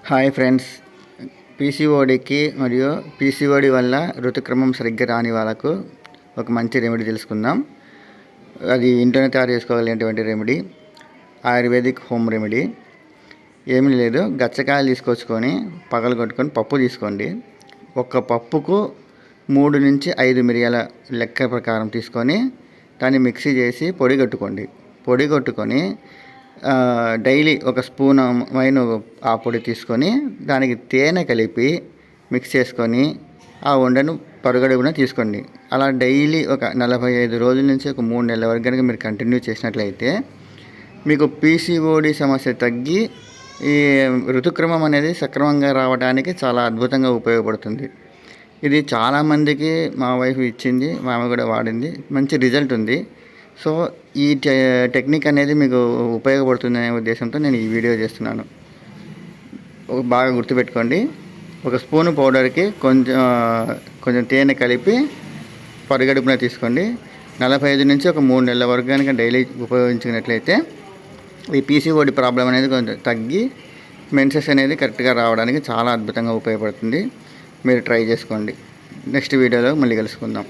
Hi friends, పీసీఓడికి మరియు PCOD వల్ల ఋతుక్రమం సరిగ్గా రాని వాళ్ళకు ఒక మంచి రెమెడీ తెలుసుకుందాం. అది ఇంట్లోనే తయారు చేసుకోగలిగినటువంటి రెమెడీ, ఆయుర్వేదిక్ హోమ్ రెమెడీ. ఏమీ లేదు, గచ్చకాయలు తీసుకొచ్చుకొని పగలగొట్టుకొని పప్పు తీసుకోండి. ఒక పప్పుకు 3 నుంచి 5 మిరియాల లెక్క ప్రకారం తీసుకొని దాన్ని మిక్సీ చేసి పొడి కొట్టుకొని డైలీ ఒక స్పూన్ వైన్ ఆ పొడి తీసుకొని దానికి తేనె కలిపి మిక్స్ చేసుకొని ఆ ఉండను పరుగడుగున తీసుకోండి. అలా డైలీ ఒక 45 రోజుల నుంచి ఒక 3 నెలల వరకు కనుక మీరు కంటిన్యూ చేసినట్లయితే మీకు పీసీఓడి సమస్య తగ్గి ఈ ఋతుక్రమం అనేది సక్రమంగా రావడానికి చాలా అద్భుతంగా ఉపయోగపడుతుంది. ఇది చాలామందికి మా వైఫ్ ఇచ్చింది, మా ఆమె కూడా వాడింది, మంచి రిజల్ట్ ఉంది. సో ఈ టెక్నిక్ అనేది మీకు ఉపయోగపడుతుందనే ఉద్దేశంతో నేను ఈ వీడియో చేస్తున్నాను. బాగా గుర్తుపెట్టుకోండి, ఒక స్పూను పౌడర్కి కొంచెం తేనె కలిపి పరిగడుపున తీసుకోండి. 45 నుంచి ఒక 3 నెలల వరకు కనుక డైలీ ఉపయోగించినట్లయితే ఈ పీసీఓడి ప్రాబ్లం అనేది కొంచెం తగ్గి మెన్సెస్ అనేది కరెక్ట్గా రావడానికి చాలా అద్భుతంగా ఉపయోగపడుతుంది. మీరు ట్రై చేసుకోండి. నెక్స్ట్ వీడియోలో మళ్ళీ కలుసుకుందాం.